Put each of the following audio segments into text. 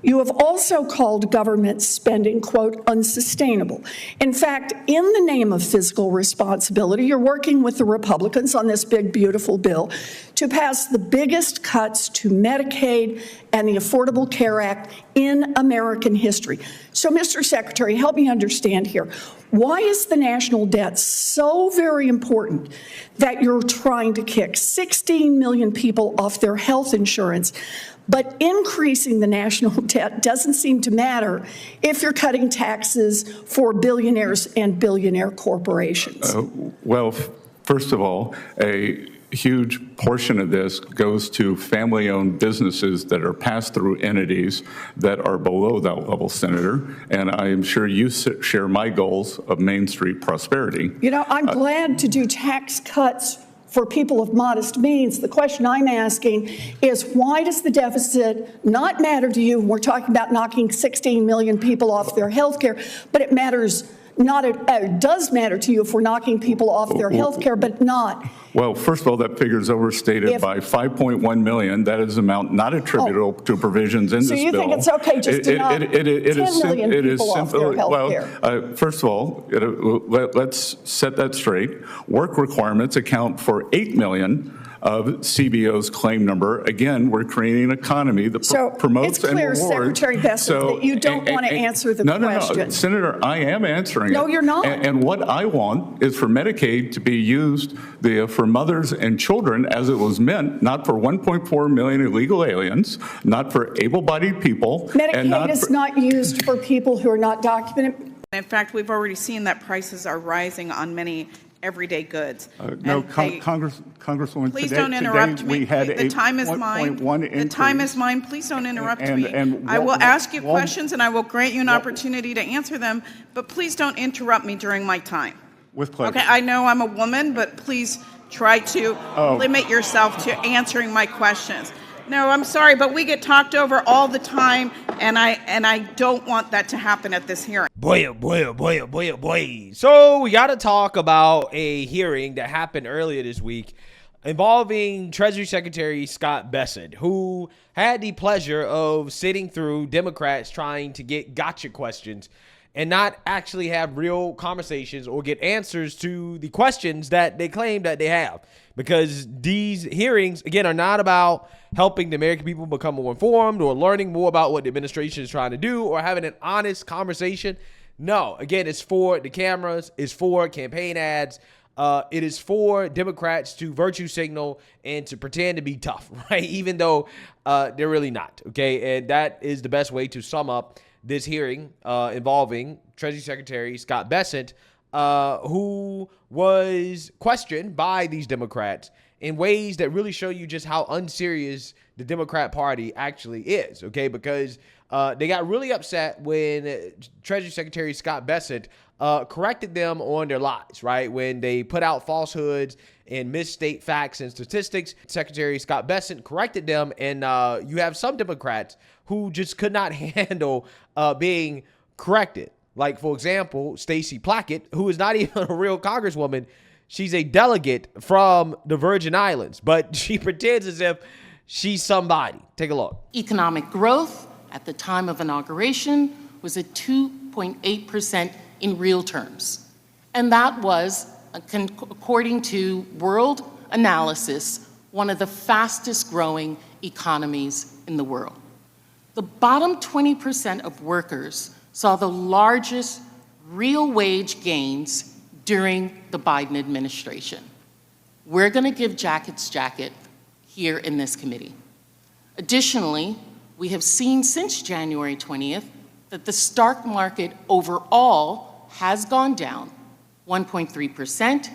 You have also called government spending, quote, unsustainable. In fact, in the name of fiscal responsibility, you're working with the Republicans on this big, beautiful bill to pass the biggest cuts to Medicaid and the Affordable Care Act in American history. So, Mr. Secretary, help me understand here. Why is the national debt so very important that you're trying to kick 16 million people off their health insurance, but increasing the national debt doesn't seem to matter if you're cutting taxes for billionaires and billionaire corporations? Well, first of all, a huge portion of this goes to family-owned businesses that are pass-through entities that are below that level, Senator, and I am sure you share my goals of Main Street prosperity. You know, I'm glad to do tax cuts for people of modest means. The question I'm asking is, why does the deficit not matter to you? We're talking about knocking 16 million people off their health care, but it matters not. It does matter to you if we're knocking people off their health care, but not. Well, first of all, that figure is overstated by 5.1 million. That is amount not attributable to provisions in this bill. So you think it's okay just to knock 10 million people off their health care? First of all, let's set that straight. Work requirements account for 8 million of CBO's claim number. Again, we're creating an economy that promotes and rewards. It's clear, Secretary Bessent, that you don't want to answer the question. No, Senator, I am answering it. No, you're not. And what I want is for Medicaid to be used for mothers and children as it was meant, not for 1.4 million illegal aliens, not for able-bodied people. Medicaid is not used for people who are not documented. In fact, we've already seen that prices are rising on many everyday goods. Congresswoman, please don't interrupt me. We had the time is mine. The time is mine. Please don't interrupt me. I will ask you questions and I will grant you an opportunity to answer them, but please don't interrupt me during my time. With pleasure. Okay, I know I'm a woman, but please try to limit yourself to answering my questions. No, I'm sorry, but we get talked over all the time, and I don't want that to happen at this hearing. Boy. So we got to talk about a hearing that happened earlier this week involving Treasury Secretary Scott Bessent, who had the pleasure of sitting through Democrats trying to get gotcha questions and not actually have real conversations or get answers to the questions that they claim that they have. Because these hearings, again, are not about helping the American people become more informed or learning more about what the administration is trying to do or having an honest conversation. No, again, it's for the cameras, it's for campaign ads. It is for Democrats to virtue signal and to pretend to be tough, right? Even though they're really not, okay? And that is the best way to sum up this hearing involving Treasury Secretary Scott Bessent, who was questioned by these Democrats in ways that really show you just how unserious the Democrat Party actually is, okay? Because they got really upset when Treasury Secretary Scott Bessent corrected them on their lies, right? When they put out falsehoods and misstate facts and statistics, Secretary Scott Bessent corrected them, and you have some Democrats who just could not handle being corrected. Like, for example, Stacey Plackett, who is not even a real congresswoman. She's a delegate from the Virgin Islands, but she pretends as if she's somebody. Take a look. Economic growth at the time of inauguration was at 2.8% in real terms. And that was, according to World Analysis, one of the fastest growing economies in the world. The bottom 20% of workers saw the largest real wage gains during the Biden administration. We're going to give Jackett's jacket here in this committee. Additionally, we have seen since January 20th that the stock market overall has gone down 1.3%,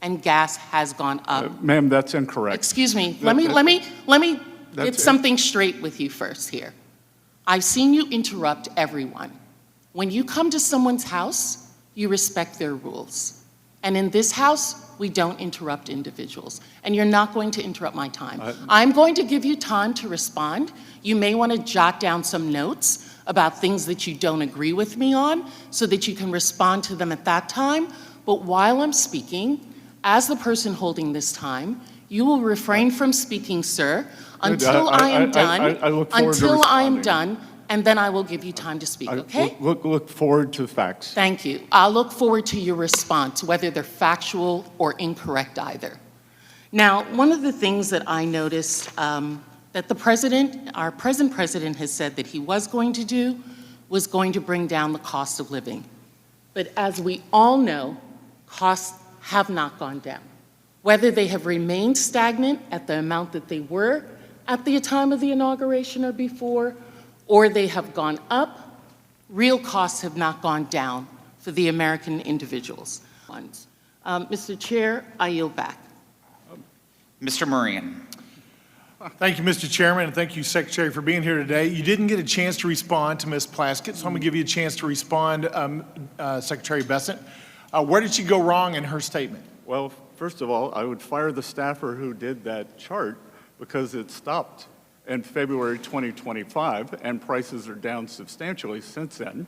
and gas has gone up. Ma'am, that's incorrect. Excuse me. Let me get something straight with you first here. I've seen you interrupt everyone. When you come to someone's house, you respect their rules. And in this house, we don't interrupt individuals. And you're not going to interrupt my time. I'm going to give you time to respond. You may want to jot down some notes about things that you don't agree with me on so that you can respond to them at that time. But while I'm speaking, as the person holding this time, you will refrain from speaking, sir, until I am done. I look forward to responding. and then I will give you time to speak, okay? Look forward to facts. Thank you. I'll look forward to your response, whether they're factual or incorrect either. Now, one of the things that I noticed that the president, our present president, has said that he was going to do was going to bring down the cost of living. But as we all know, costs have not gone down. Whether they have remained stagnant at the amount that they were at the time of the inauguration or before, or they have gone up, real costs have not gone down for the American individuals. Mr. Chair, I yield back. Mr. Moran. Thank you, Mr. Chairman, and thank you, Secretary, for being here today. You didn't get a chance to respond to Ms. Plaskett, so I'm going to give you a chance to respond, Secretary Bessent. Where did she go wrong in her statement? Well, first of all, I would fire the staffer who did that chart because it stopped in February 2025, and prices are down substantially since then.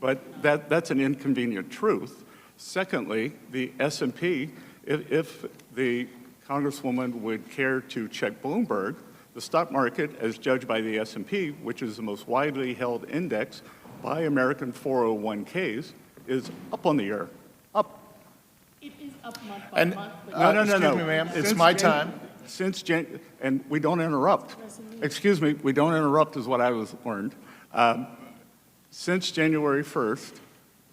But that's an inconvenient truth. Secondly, the S&P, if the Congresswoman would care to check Bloomberg, the stock market, as judged by the S&P, which is the most widely held index by American 401ks, is up on the year. Up. It is up month by month. No. Excuse me, ma'am. It's my time. And we don't interrupt. Excuse me, we don't interrupt is what I was learned. Since January 1st,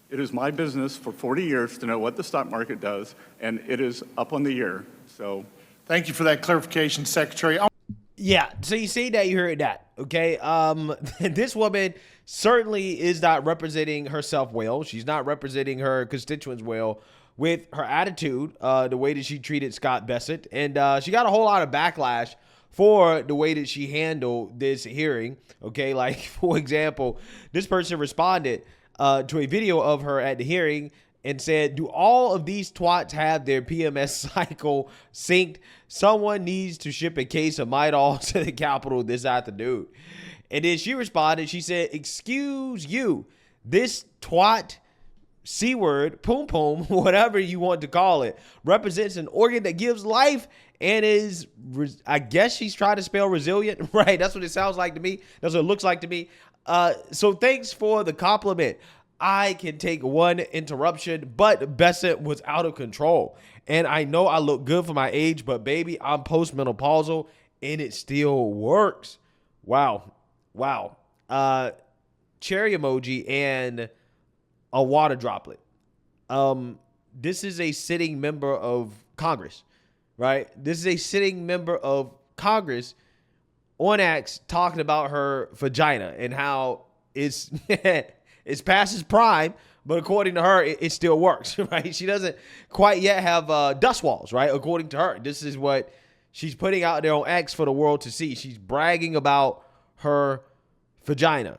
it is my business for 40 years to know what the stock market does, and it is up on the year. So, thank you for that clarification, Secretary. Yeah, so you see that, you heard that, okay? This woman certainly is not representing herself well. She's not representing her constituents well with her attitude, the way that she treated Scott Bessent. And she got a whole lot of backlash for the way that she handled this hearing, okay? Like, for example, this person responded to a video of her at the hearing and said, "Do all of these twats have their PMS cycle synced? Someone needs to ship a case of Midol to the Capitol this afternoon." And then she responded, she said, "Excuse you, this twat, C-word, poom poom, whatever you want to call it, represents an organ that gives life and is," I guess she's trying to spell resilient, right? That's what it sounds like to me. That's what it looks like to me. So thanks for the compliment. I can take one interruption, but Bessent was out of control. And I know I look good for my age, but baby, I'm postmenopausal and it still works. Wow. Cherry emoji and a water droplet. This is a sitting member of Congress, right? This is a sitting member of Congress on X talking about her vagina and how it's it's past its prime, but according to her, it still works, right? She doesn't quite yet have dust walls, right? According to her, this is what she's putting out there on X for the world to see. She's bragging about her vagina.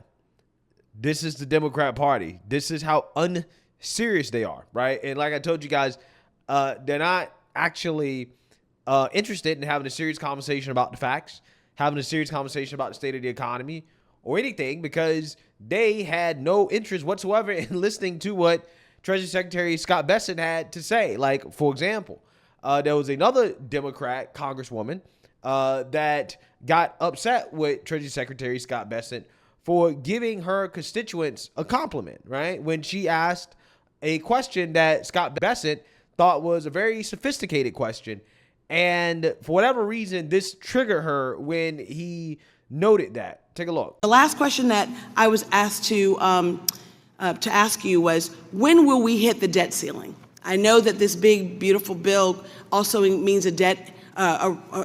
This is the Democrat Party. This is how unserious they are, right? And like I told you guys, they're not actually interested in having a serious conversation about the facts, having a serious conversation about the state of the economy or anything, because they had no interest whatsoever in listening to what Treasury Secretary Scott Bessent had to say. Like, for example, there was another Democrat congresswoman that got upset with Treasury Secretary Scott Bessent for giving her constituents a compliment, right? When she asked a question that Scott Bessent thought was a very sophisticated question. And for whatever reason, this triggered her when he noted that. Take a look. The last question that I was asked to ask you was, when will we hit the debt ceiling? I know that this big, beautiful bill also means a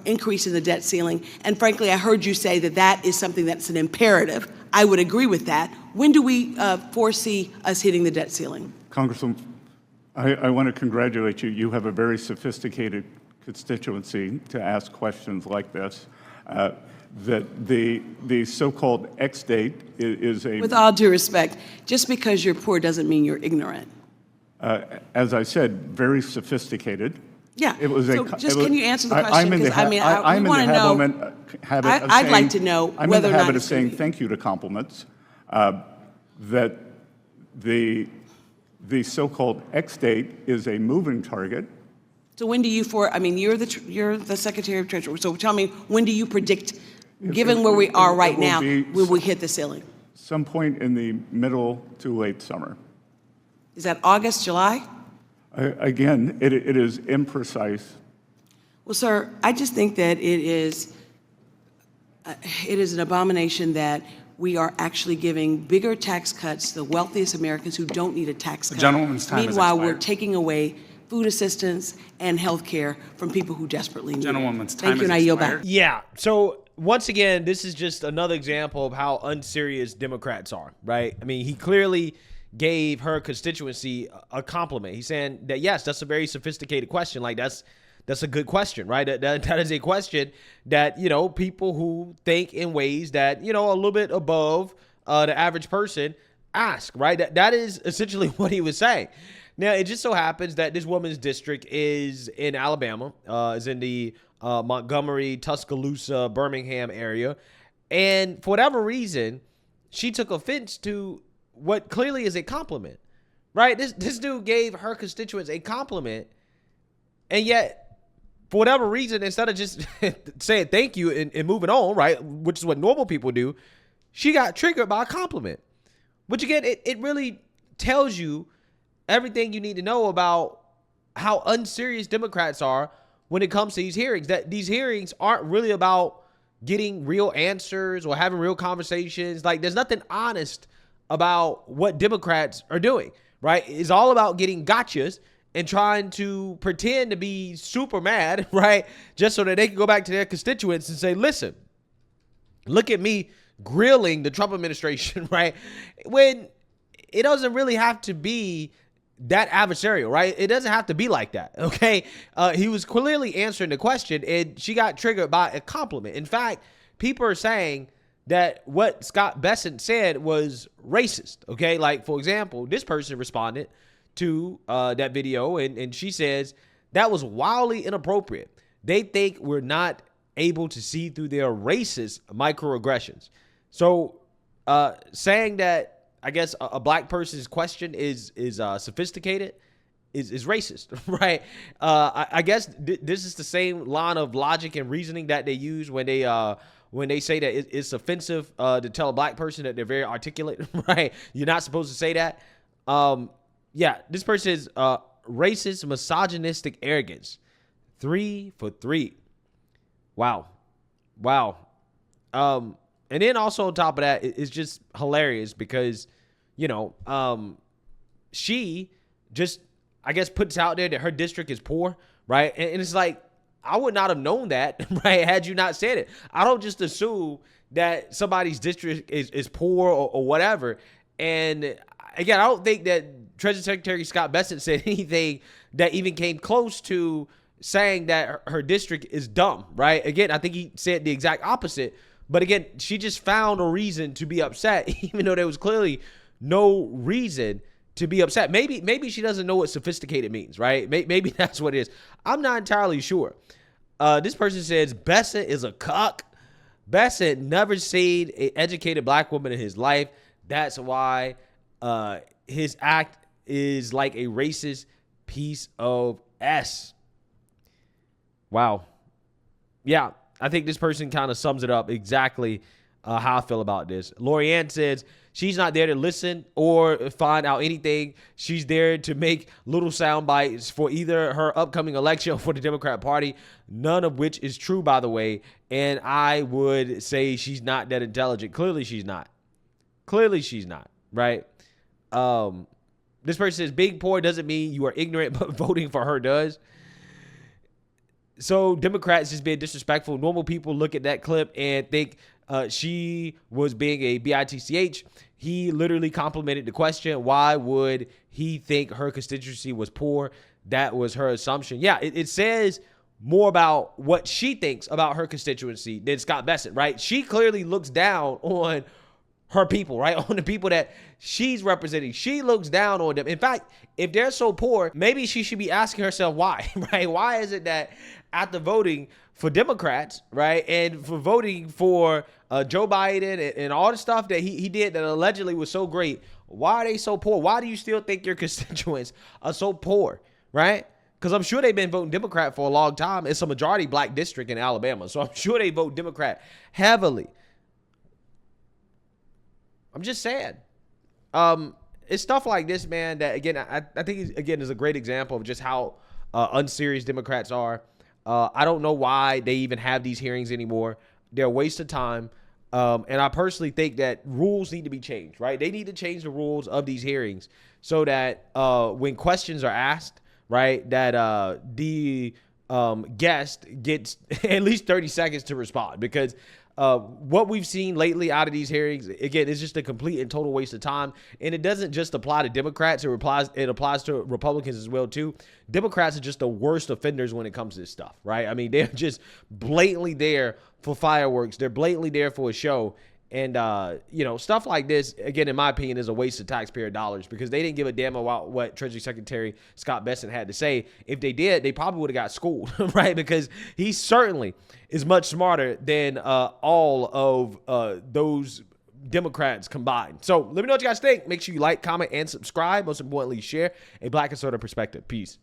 increase in the debt ceiling. And frankly, I heard you say that that is something that's an imperative. I would agree with that. When do we foresee us hitting the debt ceiling? Congresswoman, I want to congratulate you. You have a very sophisticated constituency to ask questions like this. That the so-called X date is a... With all due respect, just because you're poor doesn't mean you're ignorant. As I said, very sophisticated. Yeah. It was so can you answer the question? I'm in the habit of I'd like to know whether or not... I'm in the habit of saying thank you to compliments. That the so-called X date is a moving target. So when do you you're the Secretary of Treasury, so tell me, when do you predict, given where we are right now, will we hit the ceiling? Some point in the middle to late summer. Is that August, July? Again, it is imprecise. Well, sir, I just think that it is an abomination that we are actually giving bigger tax cuts to the wealthiest Americans who don't need a tax cut. The gentleman's time has Meanwhile, we're expired. taking away food assistance and health care from people who desperately need Gentlewoman's it. time Thank you, has and I yield back. expired. Yeah. So once again, this is just another example of how unserious Democrats are, right? I mean, he clearly gave her constituency a compliment. He's saying that, yes, that's a very sophisticated question. Like, that's a good question, right? That is a question that, you know, people who think in ways that, you know, a little bit above the average person ask, right? That is essentially what he was saying. Now, it just so happens that this woman's district is in Alabama, is in the Montgomery, Tuscaloosa, Birmingham area. And for whatever reason, she took offense to what clearly is a compliment, right? This dude gave her constituents a compliment, and yet, for whatever reason, instead of just saying thank you and moving on, right, which is what normal people do, she got triggered by a compliment. Which, again, it really tells you everything you need to know about how unserious Democrats are when it comes to these hearings. That these hearings aren't really about getting real answers or having real conversations. Like, there's nothing honest about what Democrats are doing, right? It's all about getting gotchas and trying to pretend to be super mad, right? Just so that they can go back to their constituents and say, listen, look at me grilling the Trump administration, right? When it doesn't really have to be that adversarial, right? It doesn't have to be like that, okay? He was clearly answering the question, and she got triggered by a compliment. In fact, people are saying that what Scott Bessent said was racist, okay? Like, for example, this person responded to that video, and she says, that was wildly inappropriate. They think we're not able to see through their racist microaggressions. So saying that, I guess, a black person's question is sophisticated is racist, right? I guess this is the same line of logic and reasoning that they use when they say that it's offensive to tell a black person that they're very articulate, right? You're not supposed to say that. Yeah, this person is racist, misogynistic arrogance. 3 for 3. Wow. And then also on top of that, it's just hilarious because, you know, she just, I guess, puts out there that her district is poor, right? And it's like, I would not have known that, right, had you not said it. I don't just assume that somebody's district is poor or whatever. And again, I don't think that Treasury Secretary Scott Bessent said anything that even came close to saying that her district is dumb, right? Again, I think he said the exact opposite. But again, she just found a reason to be upset, even though there was clearly no reason to be upset. Maybe she doesn't know what sophisticated means, right? Maybe that's what it is. I'm not entirely sure. This person says, Bessent is a cuck. Bessent never seen an educated black woman in his life. That's why his act is like a racist piece of S. Wow. Yeah, I think this person kind of sums it up exactly how I feel about this. Lorianne says she's not there to listen or find out anything. She's there to make little sound bites for either her upcoming election or for the Democrat Party, none of which is true, by the way. And I would say she's not that intelligent. Clearly she's not, right? This person says being poor doesn't mean you are ignorant, but voting for her does. So Democrats just being disrespectful. Normal people look at that clip and think she was being a bitch. He literally complimented the question. Why would he think her constituency was poor? That was her assumption. Yeah, it says more about what she thinks about her constituency than Scott Bessent, right? She clearly looks down on her people, right? On the people that she's representing. She looks down on them. In fact, if they're so poor, maybe she should be asking herself why, right? Why is it that after voting for Democrats, right, and for voting for Joe Biden and all the stuff that he did that allegedly was so great, why are they so poor? Why do you still think your constituents are so poor, right? Because I'm sure they've been voting Democrat for a long time. It's a majority black district in Alabama, so I'm sure they vote Democrat heavily. I'm just saying. It's stuff like this, man, that, again, I think, again, is a great example of just how unserious Democrats are. I don't know why they even have these hearings anymore. They're a waste of time. And I personally think that rules need to be changed, right? They need to change the rules of these hearings so that when questions are asked, right, that the guest gets at least 30 seconds to respond, because what we've seen lately out of these hearings, again, is just a complete and total waste of time. And it doesn't just apply to Democrats. It applies to Republicans as well, too. Democrats are just the worst offenders when it comes to this stuff, right? I mean, they're just blatantly there for fireworks. They're blatantly there for a show. And, stuff like this, again, in my opinion, is a waste of taxpayer dollars, because they didn't give a damn about what Treasury Secretary Scott Bessent had to say. If they did, they probably would have got schooled, right? Because he certainly is much smarter than all of those Democrats combined. So let me know what you guys think. Make sure you like, comment, and subscribe. Most importantly, share a Black conservative perspective. Peace.